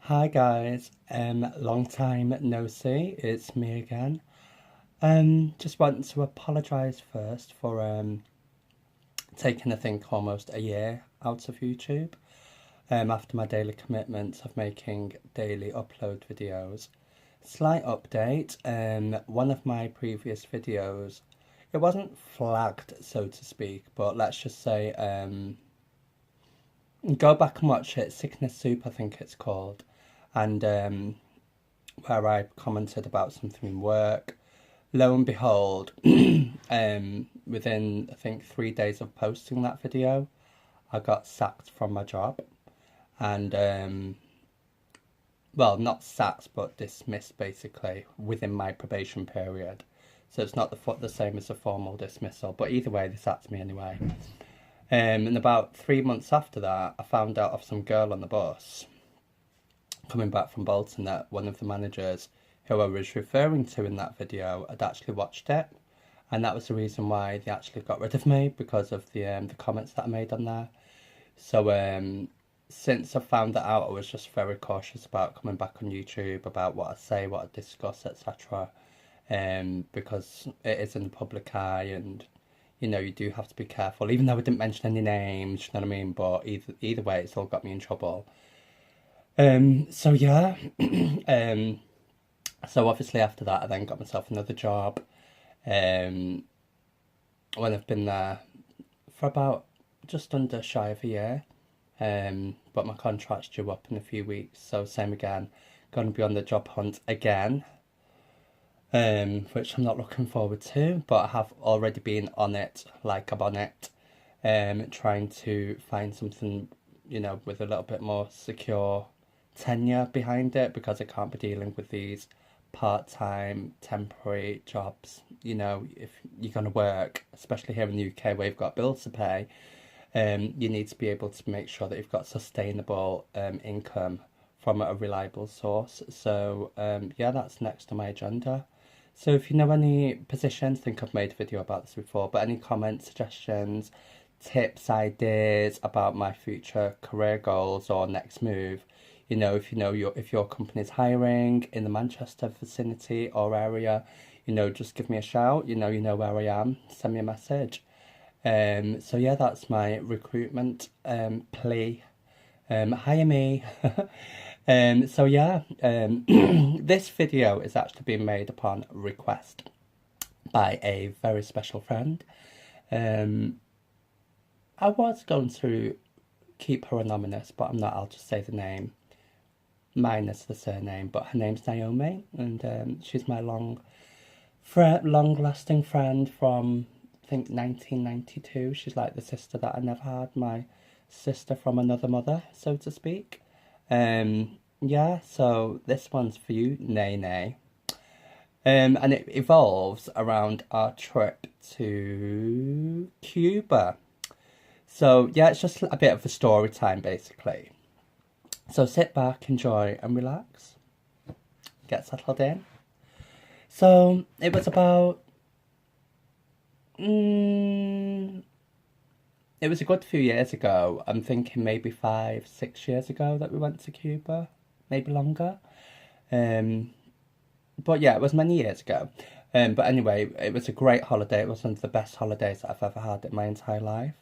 Hi guys, long time no see, it's me again. Just want to apologise first for taking I think almost a year out of YouTube. After my daily commitments of making daily upload videos. Slight update, one of my previous videos, it wasn't flagged so to speak, but let's just say go back and watch it, Sickness Soup I think it's called. And where I commented about something in work. Lo and behold, within I think 3 days of posting that video, I got sacked from my job, and well, not sacked but dismissed basically within my probation period. So it's not the same as a formal dismissal, but either way, they sacked me anyway. And about 3 months after that, I found out of some girl on the bus coming back from Bolton that one of the managers who I was referring to in that video had actually watched it, and that was the reason why they actually got rid of me, because of the comments that I made on there. So since I found that out, I was just very cautious about coming back on YouTube, about what I say, what I discuss, etc. Because it is in the public eye, and you do have to be careful. Even though I didn't mention any names, you know what I mean. But either way, it's all got me in trouble. So yeah, so obviously after that, I then got myself another job. When I've been there for about just under shy of a year. But my contract's due up in a few weeks, so same again. Going to be on the job hunt again, which I'm not looking forward to, but I have already been on it, like I'm on it, trying to find something, with a little bit more secure tenure behind it, because I can't be dealing with these part-time temporary jobs. If you're going to work, especially here in the UK where you've got bills to pay, you need to be able to make sure that you've got sustainable income from a reliable source. So yeah, that's next on my agenda. So if you know any positions, I think I've made a video about this before, but any comments, suggestions, tips, ideas about my future career goals or next move, if your company's hiring in the Manchester vicinity or area, just give me a shout. You know where I am. Send me a message. So yeah, that's my recruitment plea. Hire me. So yeah, this video is actually being made upon request by a very special friend. I was going to keep her anonymous, but I'm not. I'll just say the name, minus the surname. But her name's Naomi, and she's my long-lasting friend from, I think, 1992. She's like the sister that I never had, my sister from another mother, so to speak. Yeah, so this one's for you, Nay. And it evolves around our trip to Cuba. So yeah, it's just a bit of a story time basically. So sit back, enjoy and relax. Get settled in. So it was about it was a good few years ago. I'm thinking maybe 5, 6 years ago that we went to Cuba, maybe longer. But yeah, it was many years ago. But anyway, it was a great holiday. It was one of the best holidays that I've ever had in my entire life.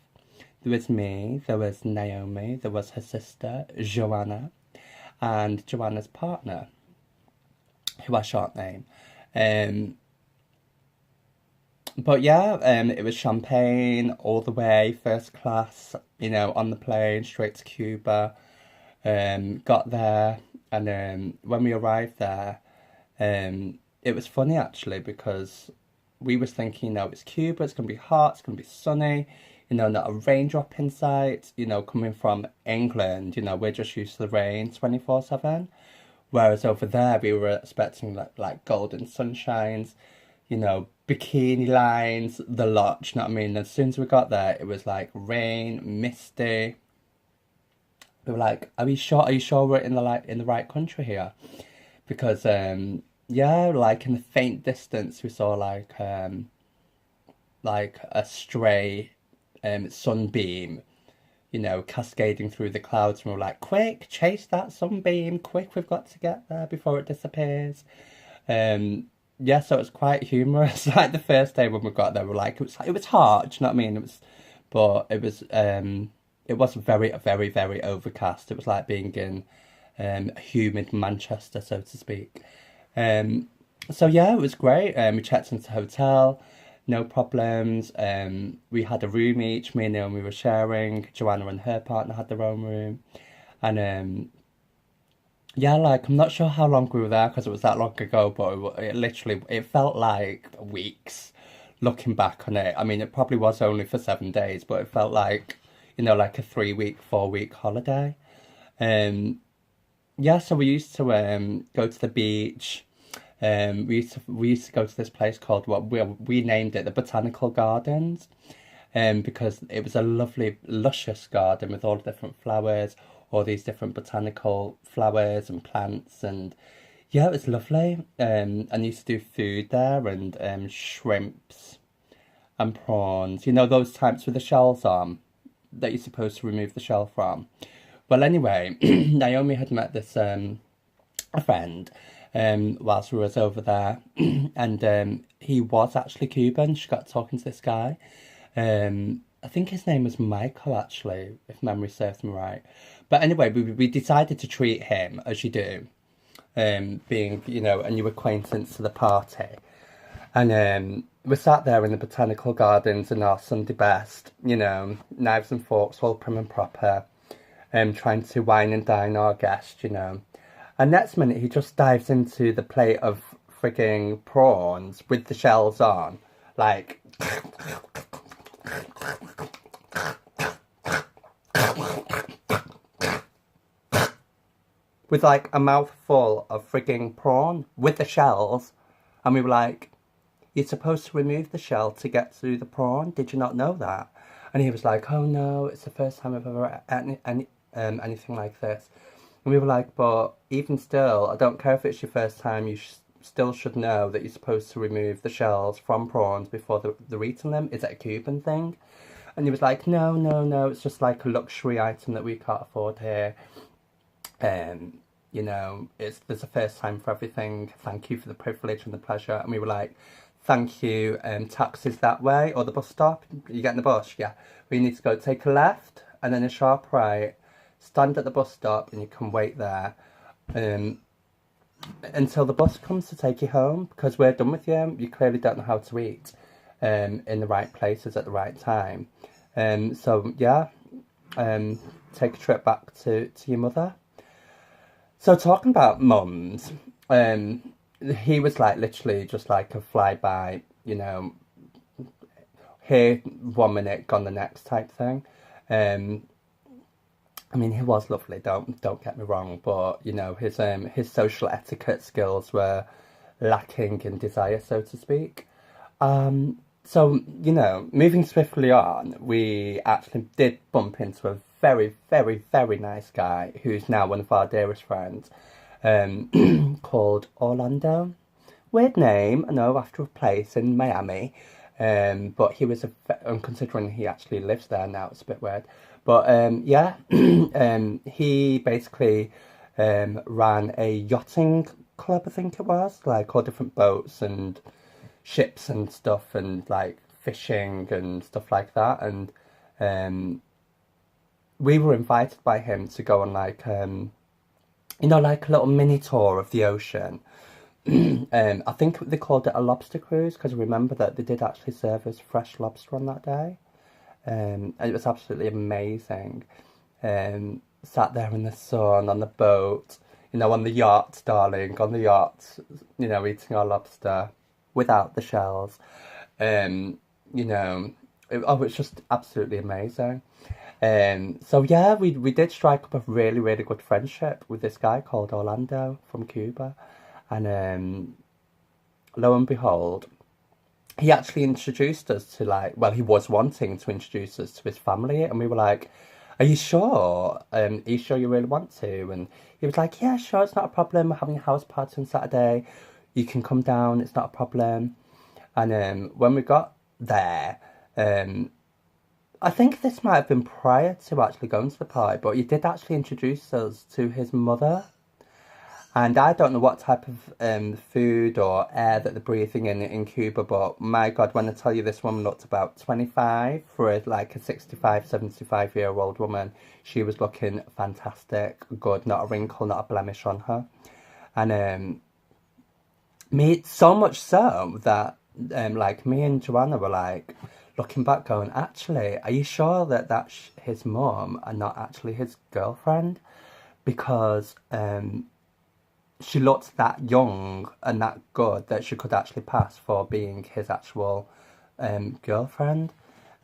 There was me, there was Naomi, there was her sister, Joanna, and Joanna's partner, who I shan't name. But yeah, it was champagne all the way, first class, on the plane, straight to Cuba. Got there, and when we arrived there, it was funny actually, because we was thinking, it's Cuba, it's going to be hot, it's going to be sunny, not a raindrop in sight, coming from England, we're just used to the rain 24/7. Whereas over there, we were expecting like golden sunshines, bikini lines, the lot, you know what I mean? As soon as we got there, it was like rain, misty. We were like, are you sure we're in the right country here? Because yeah, like in the faint distance we saw like a stray sunbeam, you know, cascading through the clouds, and we were like, quick, chase that sunbeam, quick, we've got to get there before it disappears. Yeah, so it was quite humorous. Like the first day when we got there, we were like, it was hot, do you know what I mean? But it was very, very, very overcast. It was like being in humid Manchester, so to speak. So yeah, it was great. We checked into the hotel, no problems. We had a room each. Me and Naomi were sharing. Joanna and her partner had their own room, and yeah, like I'm not sure how long we were there because it was that long ago, but it literally it felt like weeks. Looking back on it, I mean, it probably was only for 7 days, but it felt like, you know, like a 3 week, 4 week holiday. Um, yeah, so we used to go to the beach. We used to go to this place called what we named it the Botanical Gardens, because it was a lovely, luscious garden with all the different flowers, all these different botanical flowers and plants, and yeah, it was lovely. And I used to do food there and shrimps and prawns. You know those types with the shells on that you're supposed to remove the shell from. Well, anyway, Naomi had met this a friend whilst we was over there, and he was actually Cuban. She got talking to this guy. I think his name was Michael, actually, if memory serves me right. But anyway, we decided to treat him as you do, being, you know, a new acquaintance to the party. And we sat there in the botanical gardens in our Sunday best, you know, knives and forks, all prim and proper, trying to wine and dine our guest, you know. And next minute, he just dives into the plate of frigging prawns with the shells on, like... with like a mouthful of frigging prawn with the shells, and we were like, you're supposed to remove the shell to get through the prawn, did you not know that? And he was like, oh no, it's the first time I've ever had anything like this. And we were like, but even still, I don't care if it's your first time, you still should know that you're supposed to remove the shells from prawns before they're eating them. Is it a Cuban thing? And he was like, no, no, no, it's just like a luxury item that we can't afford here. You know, there's a first time for everything. Thank you for the privilege and the pleasure. And we were like, thank you. Taxis that way, or the bus stop. You get in the bus, yeah. We need to go take a left and then a sharp right. Stand at the bus stop and you can wait there until the bus comes to take you home, because we're done with you. You clearly don't know how to eat in the right places at the right time. So yeah, take a trip back to your mother. So talking about mums, he was like literally just like a flyby, you know, here 1 minute, gone the next type thing. I mean, he was lovely. Don't get me wrong, but you know, his social etiquette skills were lacking in desire, so to speak. So you know, moving swiftly on, we actually did bump into a very, very, very nice guy who's now one of our dearest friends, called Orlando. Weird name, I know, after a place in Miami. But he was and considering he actually lives there now, it's a bit weird. But yeah, he basically ran a yachting club, I think it was, like all different boats and ships and stuff, and like fishing and stuff like that. And we were invited by him to go on like you know, like a little mini tour of the ocean. I think they called it a lobster cruise, because I remember that they did actually serve us fresh lobster on that day. And it was absolutely amazing. Sat there in the sun, on the boat, you know, on the yacht, darling, on the yacht, you know, eating our lobster without the shells. You know, it's just absolutely amazing. So yeah, we did strike up a really, really good friendship with this guy called Orlando from Cuba. And lo and behold, he actually introduced us to like, well, he was wanting to introduce us to his family, and we were like, are you sure? Are you sure you really want to? And he was like, yeah, sure, it's not a problem. We're having a house party on Saturday. You can come down, it's not a problem. And when we got there, I think this might have been prior to actually going to the party, but he did actually introduce us to his mother. And I don't know what type of food or air that they're breathing in Cuba, but my God, when I tell you this woman looked about 25 for like a 65, 75-year-old woman, she was looking fantastic, good, not a wrinkle, not a blemish on her. And me, so much so that like me and Joanna were like looking back going, actually, are you sure that that's his mum and not actually his girlfriend? Because she looked that young and that good that she could actually pass for being his actual girlfriend.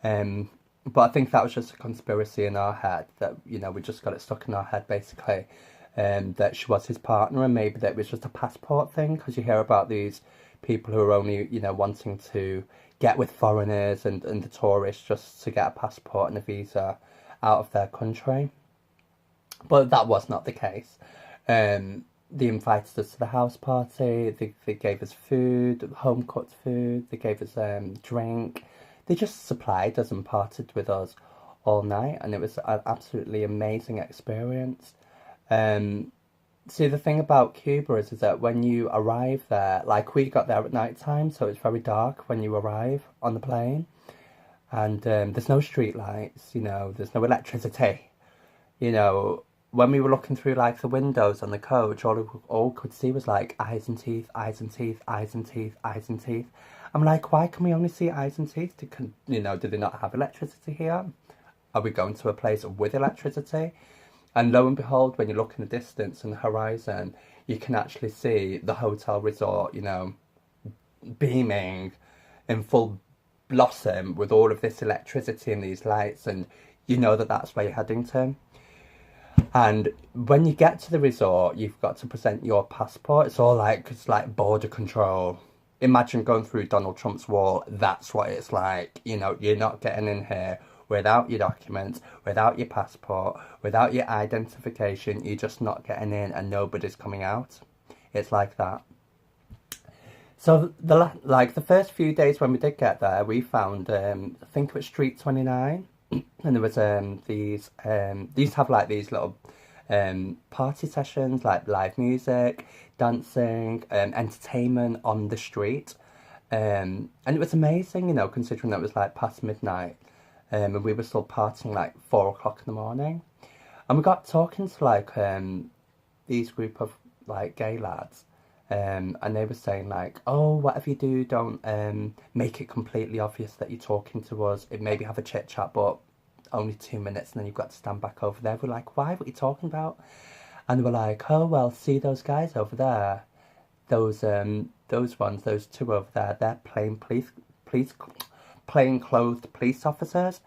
But I think that was just a conspiracy in our head that, you know, we just got it stuck in our head basically, that she was his partner, and maybe that it was just a passport thing, because you hear about these people who are only, you know, wanting to get with foreigners and the tourists just to get a passport and a visa out of their country. But that was not the case. They invited us to the house party. They gave us food, home cooked food. They gave us drink. They just supplied us and partied with us all night, and it was an absolutely amazing experience. See, the thing about Cuba is that when you arrive there, like we got there at night time, so it's very dark when you arrive on the plane, and there's no street lights, you know, there's no electricity, you know. When we were looking through like the windows on the coach, all could see was like eyes and teeth, eyes and teeth, eyes and teeth, eyes and teeth. I'm like, why can we only see eyes and teeth? You know, do they not have electricity here? Are we going to a place with electricity? And lo and behold, when you look in the distance and the horizon, you can actually see the hotel resort, you know, beaming in full blossom with all of this electricity and these lights, and you know that that's where you're heading to. And when you get to the resort, you've got to present your passport. It's like border control. Imagine going through Donald Trump's wall. That's what it's like. You know, you're not getting in here without your documents, without your passport, without your identification. You're just not getting in, and nobody's coming out. It's like that. So the first few days when we did get there, we found I think it was Street 29. And there was these used to have like these little party sessions, like live music, dancing, entertainment on the street, and it was amazing, you know, considering that it was like past midnight, and we were still partying like 4 o'clock in the morning, and we got talking to like these group of like gay lads. And they were saying like, oh, whatever you do, don't make it completely obvious that you're talking to us. It maybe have a chit chat, but only 2 minutes, and then you've got to stand back over there. We're like, why? What are you talking about? And they were like, oh well, see those guys over there, those ones, those two over there. They're plain clothed police officers,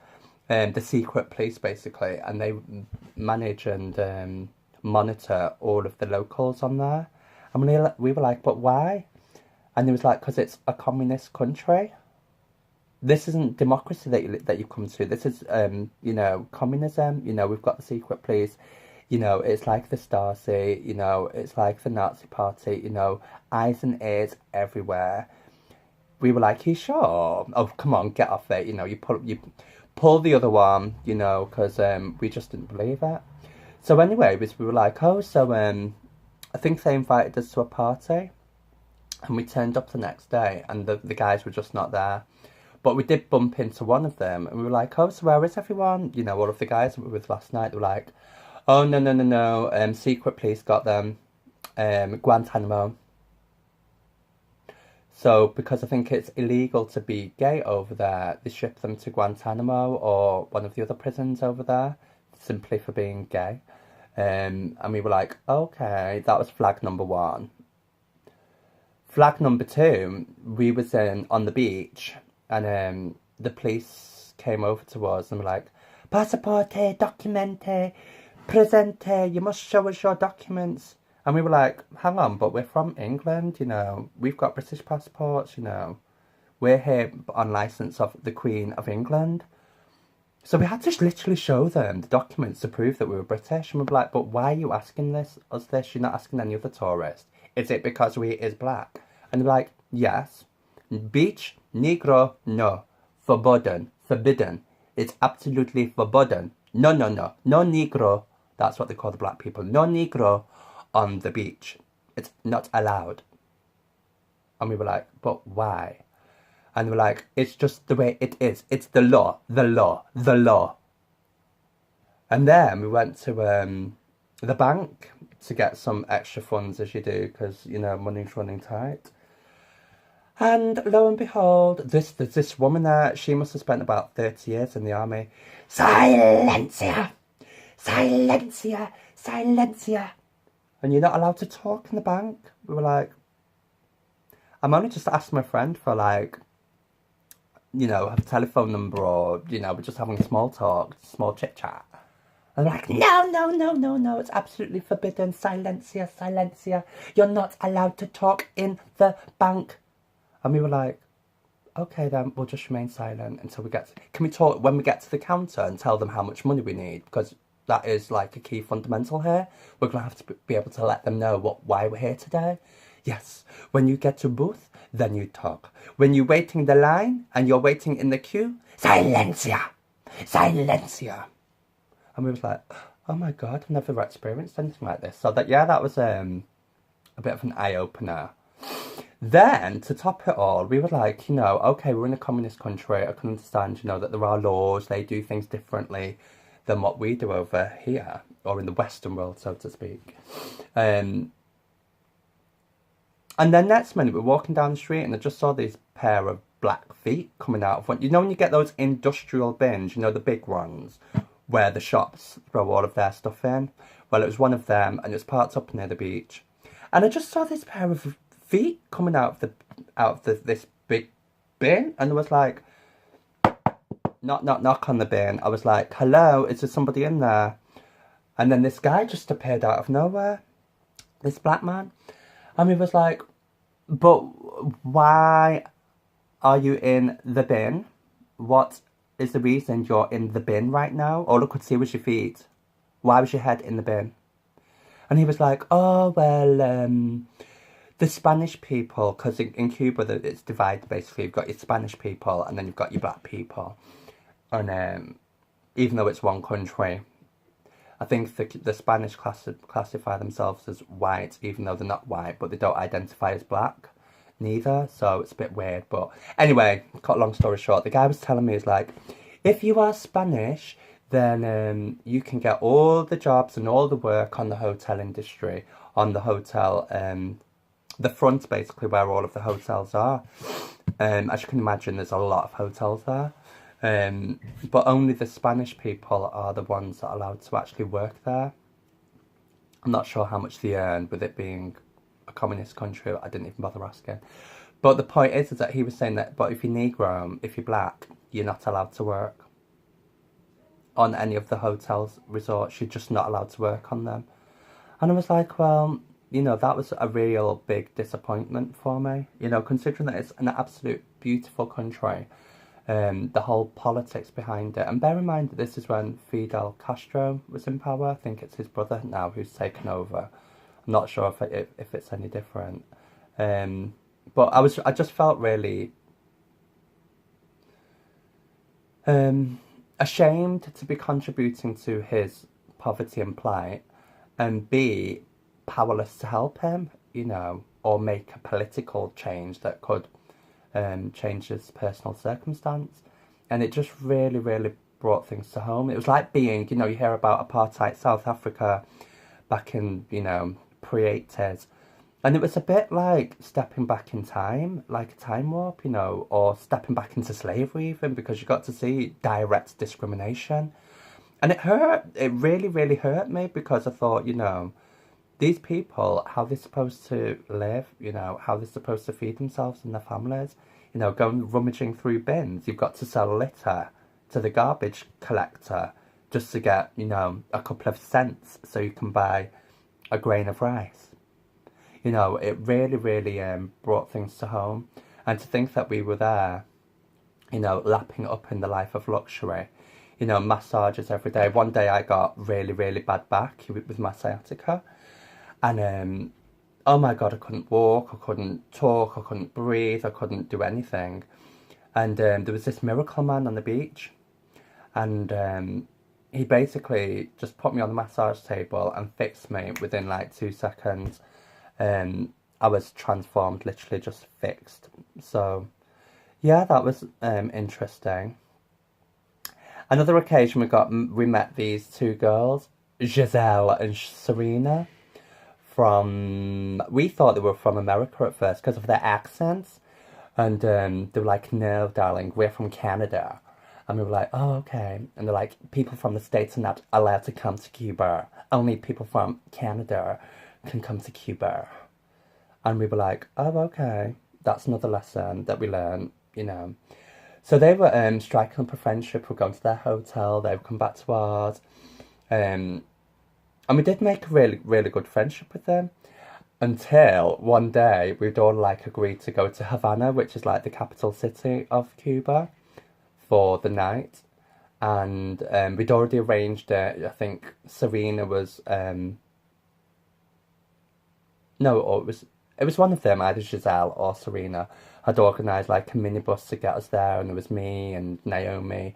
the secret police basically, and they manage and monitor all of the locals on there. And we were like, but why? And he was like, because it's a communist country. This isn't democracy that you come to. This is, you know, communism. You know, we've got the secret police. You know, it's like the Stasi. You know, it's like the Nazi Party. You know, eyes and ears everywhere. We were like, you sure? Oh, come on, get off it. You know, you pull the other one. You know, because we just didn't believe it. So anyway, we were like, oh, so I think they invited us to a party, and we turned up the next day, and the guys were just not there. But we did bump into one of them, and we were like, oh, so where is everyone? You know, all of the guys that we were with last night, they were like, oh, no, secret police got them, Guantanamo. So, because I think it's illegal to be gay over there, they shipped them to Guantanamo or one of the other prisons over there, simply for being gay. And we were like, okay, that was flag number 1. Flag number 2, we was on the beach, and the police came over to us and were like, passaporte, documente, presente, you must show us your documents. And we were like, hang on, but we're from England, you know, we've got British passports, you know, we're here on licence of the Queen of England. So we had to literally show them the documents to prove that we were British. And we were like, but why are you asking us this? You're not asking any other tourist. Is it because we is black? And they're like, yes. Beach, negro, no. Forbidden. It's absolutely forbidden. No, no, no. No Negro. That's what they call the black people. No Negro on the beach. It's not allowed. And we were like, but why? And they were like, it's just the way it is. It's the law, the law, the law. And then we went to the bank to get some extra funds, as you do, because, you know, money's running tight. And lo and behold, this woman there, she must have spent about 30 years in the army. Silencia! Silencia! Silencia! And you're not allowed to talk in the bank. We were like, I'm only just asking my friend for, like, you know, a telephone number, or, you know, we're just having small talk, small chit-chat. And they're like, no, no, no, no, no, it's absolutely forbidden. Silencia, silencia. You're not allowed to talk in the bank. And we were like, okay, then we'll just remain silent until we get to... Can we talk when we get to the counter and tell them how much money we need? Because that is like a key fundamental here. We're going to have to be able to let them know why we're here today. Yes, when you get to booth, then you talk. When you're waiting in the line and you're waiting in the queue, silencia, silencia. And we was like, oh my God, I've never experienced anything like this. So that was a bit of an eye-opener. Then, to top it all, we were like, you know, okay, we're in a communist country. I can understand, you know, that there are laws. They do things differently than what we do over here, or in the Western world, so to speak. And then next minute, we're walking down the street and I just saw this pair of black feet coming out of one. You know when you get those industrial bins, you know, the big ones, where the shops throw all of their stuff in? Well, it was one of them, and it was parked up near the beach. And I just saw this pair of feet coming out of this big bin, and it was like, knock, knock, knock on the bin. I was like, hello, is there somebody in there? And then this guy just appeared out of nowhere, this black man. And he was like, but why are you in the bin? What is the reason you're in the bin right now? All I could see was your feet. Why was your head in the bin? And he was like, oh, well, the Spanish people, because in Cuba it's divided basically. You've got your Spanish people and then you've got your black people. And even though it's one country, I think the Spanish classify themselves as white, even though they're not white, but they don't identify as black neither, so it's a bit weird. But anyway, cut a long story short, the guy was telling me, he's like, if you are Spanish, then you can get all the jobs and all the work on the hotel industry, on the hotel, the front basically where all of the hotels are. As you can imagine, there's a lot of hotels there. But only the Spanish people are the ones that are allowed to actually work there. I'm not sure how much they earn with it being a communist country. I didn't even bother asking. But the point is that he was saying that, but if you're Negro, if you're black, you're not allowed to work on any of the hotels, resorts. You're just not allowed to work on them. And I was like, well, you know, that was a real big disappointment for me. You know, considering that it's an absolute beautiful country. The whole politics behind it. And bear in mind that this is when Fidel Castro was in power. I think it's his brother now who's taken over. I'm not sure if it's any different. But I just felt really ashamed to be contributing to his poverty and plight, and be powerless to help him, you know, or make a political change that could change his personal circumstance. And it just really, really brought things to home. It was like being, you know, you hear about apartheid South Africa back in, you know, pre-80s. And it was a bit like stepping back in time, like a time warp, you know, or stepping back into slavery even, because you got to see direct discrimination. And it hurt. It really, really hurt me, because I thought, you know, these people, how they're supposed to live, you know, how they're supposed to feed themselves and their families, you know, going rummaging through bins. You've got to sell litter to the garbage collector just to get, you know, a couple of cents so you can buy a grain of rice. You know, it really, really brought things to home. And to think that we were there, you know, lapping up in the life of luxury, you know, massages every day. One day I got really, really bad back with my sciatica. And, oh my God, I couldn't walk, I couldn't talk, I couldn't breathe, I couldn't do anything. And there was this miracle man on the beach. And he basically just put me on the massage table and fixed me within like 2 seconds. I was transformed, literally just fixed. So yeah, that was interesting. Another occasion we met these two girls, Giselle and Serena, from, we thought they were from America at first because of their accents. And they were like, no, darling, we're from Canada. And we were like, oh, okay. And they're like, people from the States are not allowed to come to Cuba. Only people from Canada can come to Cuba. And we were like, oh, okay. That's another lesson that we learned, you know. So they were striking up a friendship. We're going to their hotel. They would come back to ours. And we did make a really, really good friendship with them. Until one day, we'd all like agreed to go to Havana, which is like the capital city of Cuba, for the night. And we'd already arranged it. I think Serena was no, or it was one of them, either Giselle or Serena, had organised like a minibus to get us there, and there was me and Naomi,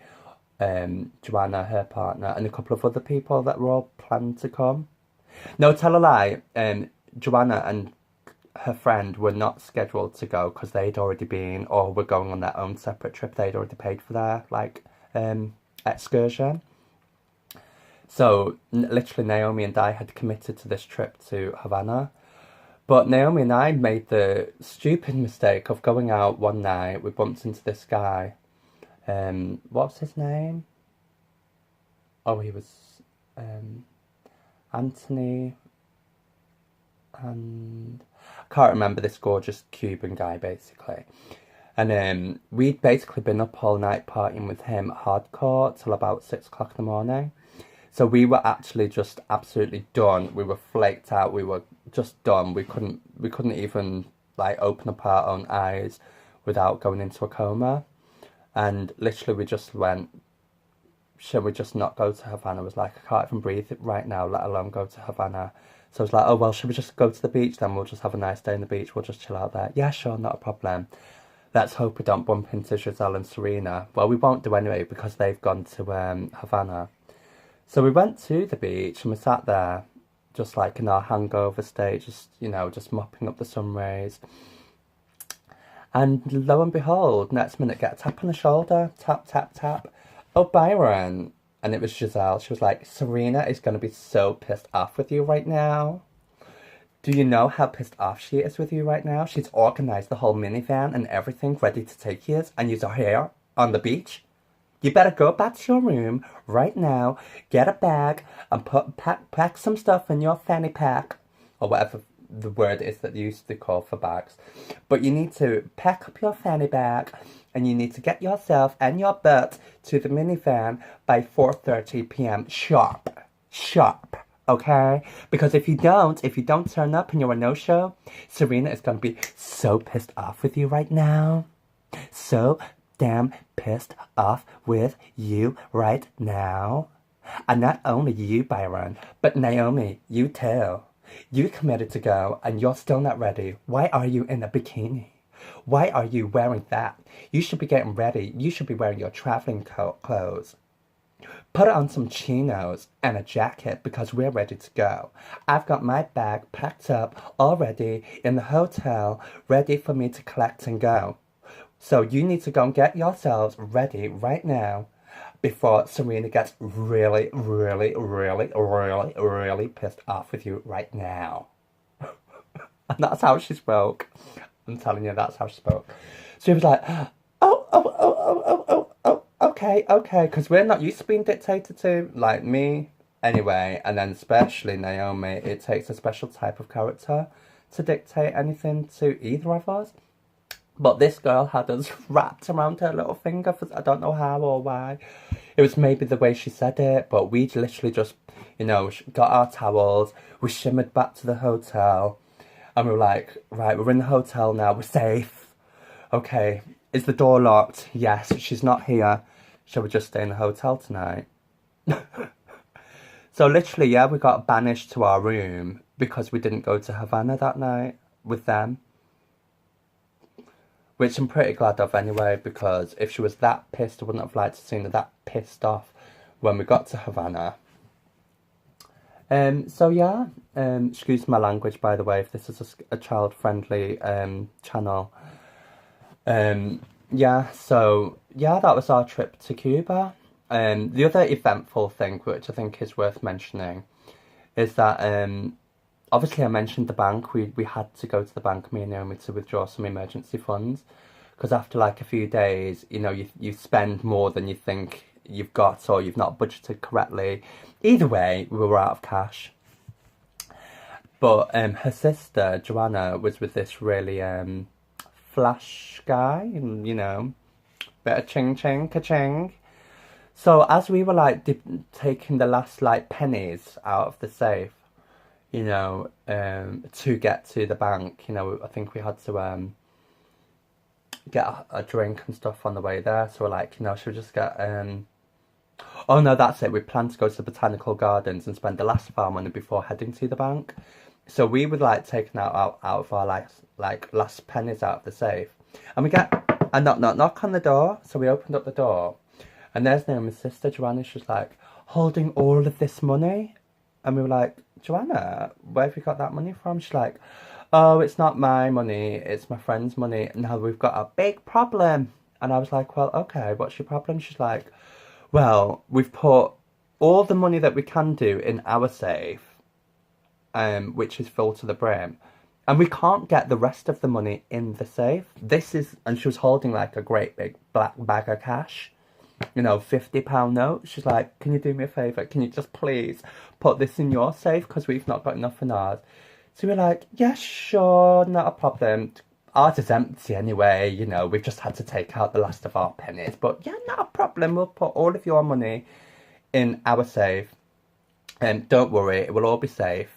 Joanna, her partner, and a couple of other people that were all planned to come. No, tell a lie. Joanna and her friend were not scheduled to go because they'd already been, or were going on their own separate trip. They'd already paid for their like excursion. So literally, Naomi and I had committed to this trip to Havana. But Naomi and I made the stupid mistake of going out one night. We bumped into this guy. What's his name? Oh, he was Anthony. And I can't remember, this gorgeous Cuban guy, basically. And we'd basically been up all night partying with him hardcore till about 6 o'clock in the morning. So we were actually just absolutely done. We were flaked out. We were just done. We couldn't even like open up our own eyes without going into a coma. And literally we just went, should we just not go to Havana? I was like, I can't even breathe right now, let alone go to Havana. So I was like, oh, well, should we just go to the beach then? We'll just have a nice day on the beach. We'll just chill out there. Yeah, sure, not a problem. Let's hope we don't bump into Giselle and Serena. Well, we won't do anyway because they've gone to Havana. So we went to the beach and we sat there just like in our hangover state, just, you know, just mopping up the sun rays. And lo and behold, next minute, get a tap on the shoulder. Tap, tap, tap. Oh, Byron. And it was Giselle. She was like, Serena is going to be so pissed off with you right now. Do you know how pissed off she is with you right now? She's organised the whole minivan and everything ready to take you, and you're here on the beach. You better go back to your room right now, get a bag, and pack some stuff in your fanny pack, or whatever the word is that they used to call for bags. But you need to pack up your fanny bag, and you need to get yourself and your butt to the minivan by 4:30 p.m. sharp. Sharp. Okay? Because if you don't turn up and you're a no-show, Serena is going to be so pissed off with you right now. So damn pissed off with you right now. And not only you, Byron, but Naomi, you too. You committed to go and you're still not ready. Why are you in a bikini? Why are you wearing that? You should be getting ready. You should be wearing your traveling clothes. Put on some chinos and a jacket because we're ready to go. I've got my bag packed up already in the hotel, ready for me to collect and go. So you need to go and get yourselves ready right now before Serena gets really, really, really, really, really pissed off with you right now. And that's how she spoke. I'm telling you, that's how she spoke. She was like, okay, because we're not used to being dictated to, like me, anyway. And then especially Naomi, it takes a special type of character to dictate anything to either of us. But this girl had us wrapped around her little finger for, I don't know how or why. It was maybe the way she said it, but we literally just, you know, got our towels, we shimmered back to the hotel, and we were like, right, we're in the hotel now, we're safe. Okay, is the door locked? Yes, she's not here. Shall we just stay in the hotel tonight? So literally, yeah, we got banished to our room because we didn't go to Havana that night with them. which I'm pretty glad of anyway, because if she was that pissed, I wouldn't have liked to see her that pissed off when we got to Havana. So yeah, excuse my language, by the way, if this is a child-friendly channel. Yeah, so yeah, that was our trip to Cuba. The other eventful thing, which I think is worth mentioning, is that obviously I mentioned the bank. We had to go to the bank, me and Naomi, to withdraw some emergency funds, because after like a few days, you know, you spend more than you think you've got, or you've not budgeted correctly. Either way, we were out of cash. But her sister Joanna was with this really flash guy, and you know, bit of ching ching ka-ching. So as we were like taking the last like pennies out of the safe, you know, to get to the bank, you know, I think we had to get a drink and stuff on the way there. So we're like, you know, should we just get oh no, that's it. We planned to go to the botanical gardens and spend the last of our money before heading to the bank. So we would like taking out of our last pennies out of the safe, and we get a knock on the door. So we opened up the door, and there's Naomi's sister Joanna. She's like holding all of this money, and we were like, Joanna, where have you got that money from? She's like, oh, it's not my money, it's my friend's money. Now we've got a big problem. And I was like, well, okay, what's your problem? She's like, well, we've put all the money that we can do in our safe, which is full to the brim, and we can't get the rest of the money in the safe. And she was holding like a great big black bag of cash, you know, £50 note. She's like, can you do me a favour? Can you just please put this in your safe, because we've not got enough in ours? So we're like, yeah, sure, not a problem. Ours is empty anyway, you know, we've just had to take out the last of our pennies. But yeah, not a problem, we'll put all of your money in our safe. And don't worry, it will all be safe.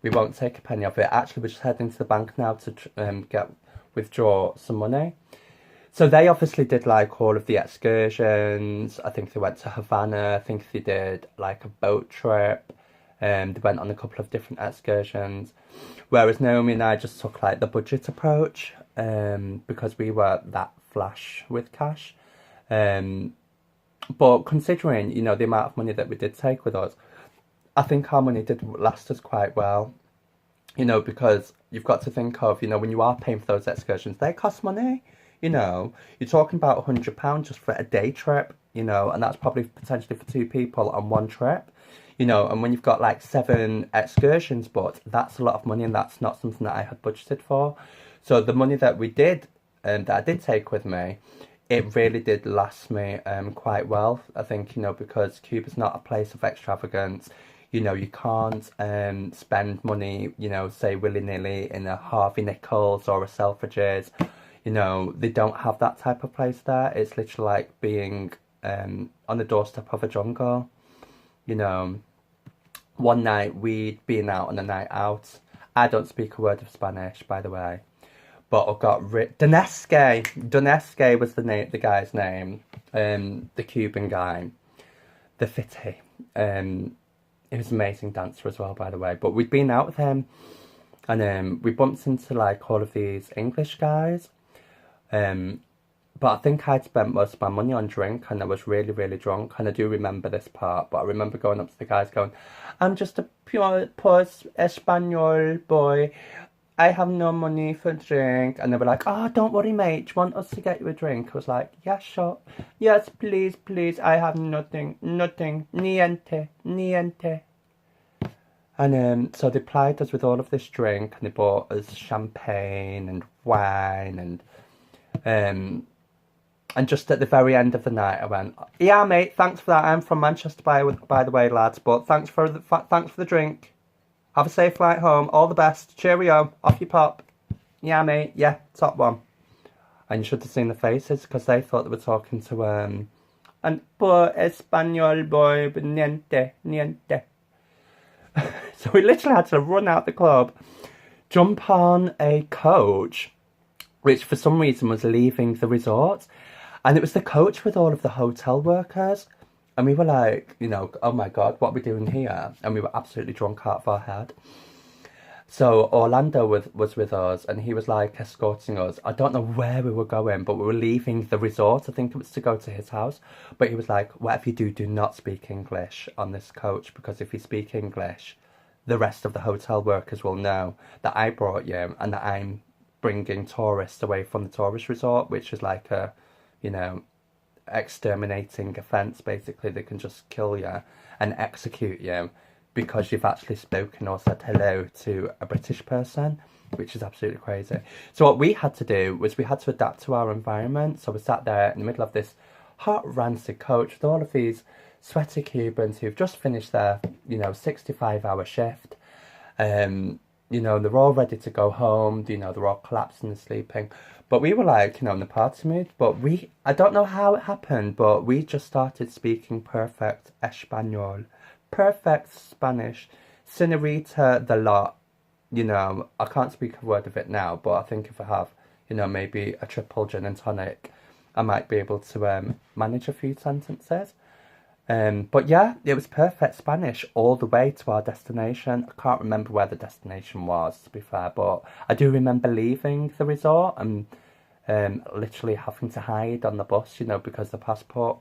We won't take a penny of it. Actually, we're just heading to the bank now to withdraw some money. So they obviously did like all of the excursions. I think they went to Havana. I think they did like a boat trip. They went on a couple of different excursions. Whereas Naomi and I just took like the budget approach, because we were that flash with cash. But considering, you know, the amount of money that we did take with us, I think our money did last us quite well, you know, because you've got to think of, you know, when you are paying for those excursions, they cost money, you know. You're talking about £100 just for a day trip, you know, and that's probably potentially for 2 people on one trip, you know, and when you've got like 7 excursions booked, that's a lot of money, and that's not something that I had budgeted for. So the money that we did, that I did take with me, it really did last me quite well, I think, you know, because Cuba's not a place of extravagance. You know, you can't spend money, you know, say willy-nilly in a Harvey Nichols or a Selfridges. You know, they don't have that type of place there. It's literally like being on the doorstep of a jungle. You know, one night we'd been out on a night out. I don't speak a word of Spanish, by the way. But I got Donesque was the guy's name. The Cuban guy. The Fitty. He was an amazing dancer as well, by the way. But we'd been out with him, and we bumped into like all of these English guys. But I think I'd spent most of my money on drink, and I was really, really drunk. And I do remember this part, but I remember going up to the guys going, I'm just a poor Espanol boy. I have no money for drink. And they were like, oh, don't worry, mate. Do you want us to get you a drink? I was like, yeah, sure. Yes, please, please. I have nothing. Niente. And so they plied us with all of this drink, and they bought us champagne and wine, and just at the very end of the night, I went, yeah, mate, thanks for that. I'm from Manchester, by the way, lads, but thanks for the drink. Have a safe flight home. All the best. Cheerio. Off you pop. Yeah, mate. Yeah, top one. And you should have seen the faces, because they thought they were talking to an poor Espanol boy, but niente. So we literally had to run out the club, jump on a coach, which for some reason was leaving the resort. And it was the coach with all of the hotel workers. And we were like, you know, oh my God, what are we doing here? And we were absolutely drunk out of our head. So Orlando was with us, and he was like escorting us. I don't know where we were going, but we were leaving the resort. I think it was to go to his house. But he was like, whatever you do, do not speak English on this coach, because if you speak English, the rest of the hotel workers will know that I brought you and that I'm bringing tourists away from the tourist resort, which is like a, you know, exterminating offence. Basically, they can just kill you and execute you because you've actually spoken or said hello to a British person, which is absolutely crazy. So what we had to do was we had to adapt to our environment. So we sat there in the middle of this hot, rancid coach with all of these sweaty Cubans who've just finished their, 65-hour shift. They're all ready to go home. They're all collapsing and sleeping. But we were like, in the party mood. But I don't know how it happened, but we just started speaking perfect Espanol. Perfect Spanish. Senorita the lot. I can't speak a word of it now, but I think if I have, maybe a triple gin and tonic, I might be able to manage a few sentences. But yeah, it was perfect Spanish all the way to our destination. I can't remember where the destination was, to be fair, but I do remember leaving the resort and literally having to hide on the bus, because the passport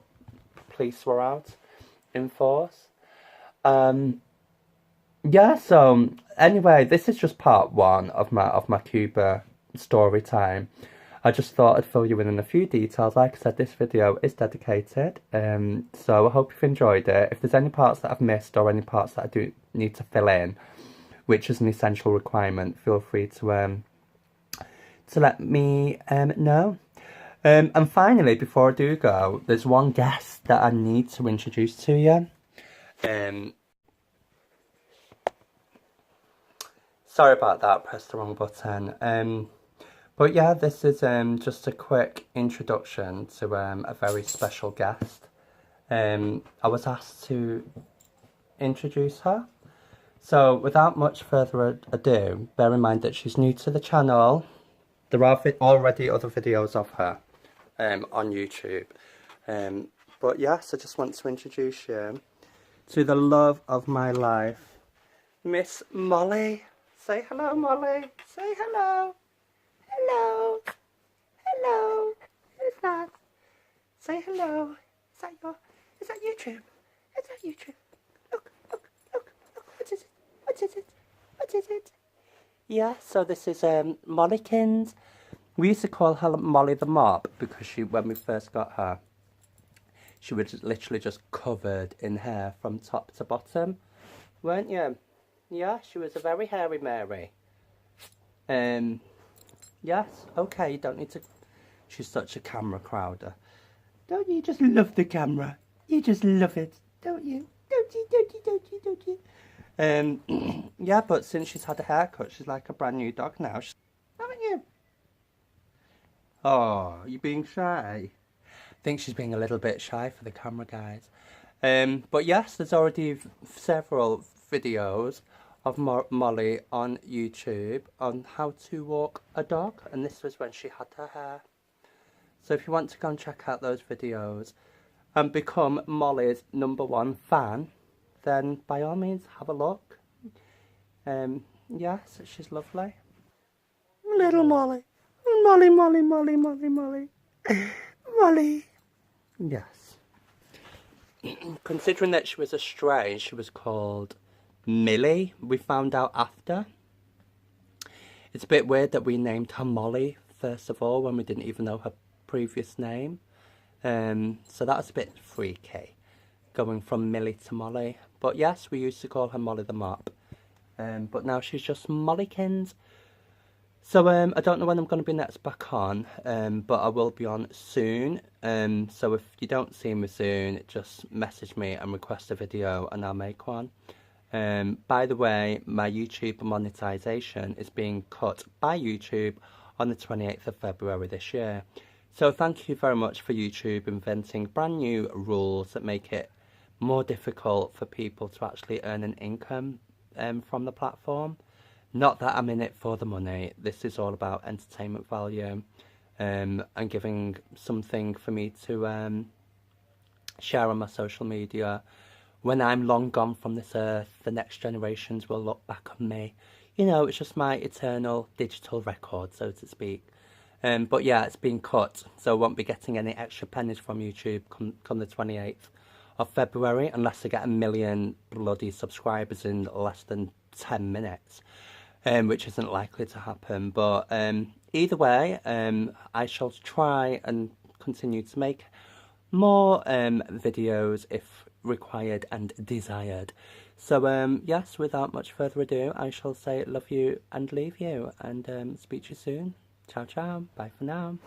police were out in force. Yeah, so anyway, this is just part one of my Cuba story time. I just thought I'd fill you in a few details. Like I said, this video is dedicated, so I hope you've enjoyed it. If there's any parts that I've missed or any parts that I do need to fill in, which is an essential requirement, feel free to let me know. And finally, before I do go, there's one guest that I need to introduce to you. Sorry about that, pressed the wrong button. But yeah, this is just a quick introduction to a very special guest. I was asked to introduce her. So without much further ado, bear in mind that she's new to the channel. There are already other videos of her on YouTube. But yes, I just want to introduce you to the love of my life, Miss Molly. Say hello, Molly. Say hello. Hello. Hello. Who's that? Say hello. Is that YouTube? Is that YouTube? Look. What is it? What is it? Yeah, so this is Mollykins. We used to call her Molly the Mop because when we first got her, she was literally just covered in hair from top to bottom, weren't you? Yeah, she was a very hairy Mary. Yes, okay, you don't need to... She's such a camera crowder. Don't you just love the camera? You just love it, don't you? Don't you? Yeah, but since she's had a haircut, she's like a brand new dog now. Haven't you? Oh, you being shy? I think she's being a little bit shy for the camera, guys. But yes, there's already several videos of Molly on YouTube on how to walk a dog, and this was when she had her hair. So if you want to go and check out those videos and become Molly's #1 fan, then by all means have a look. Yes, she's lovely. Little Molly. Molly. Molly. Yes. Considering that she was a stray, she was called Millie, we found out after. It's a bit weird that we named her Molly first of all when we didn't even know her previous name. So that was a bit freaky, going from Millie to Molly. But yes, we used to call her Molly the Mop. But now she's just Mollykins. So I don't know when I'm going to be next back on, but I will be on soon. So if you don't see me soon, just message me and request a video and I'll make one. By the way, my YouTube monetization is being cut by YouTube on the 28th of February this year. So thank you very much for YouTube inventing brand new rules that make it more difficult for people to actually earn an income from the platform. Not that I'm in it for the money. This is all about entertainment value and giving something for me to share on my social media. When I'm long gone from this earth, the next generations will look back on me, you know, it's just my eternal digital record, so to speak. But yeah, it's been cut, so I won't be getting any extra pennies from YouTube come the 28th of February, unless I get 1 million bloody subscribers in less than 10 minutes, which isn't likely to happen. But either way, I shall try and continue to make more videos if required and desired. So yes, without much further ado, I shall say love you and leave you, and speak to you soon. Ciao ciao, bye for now.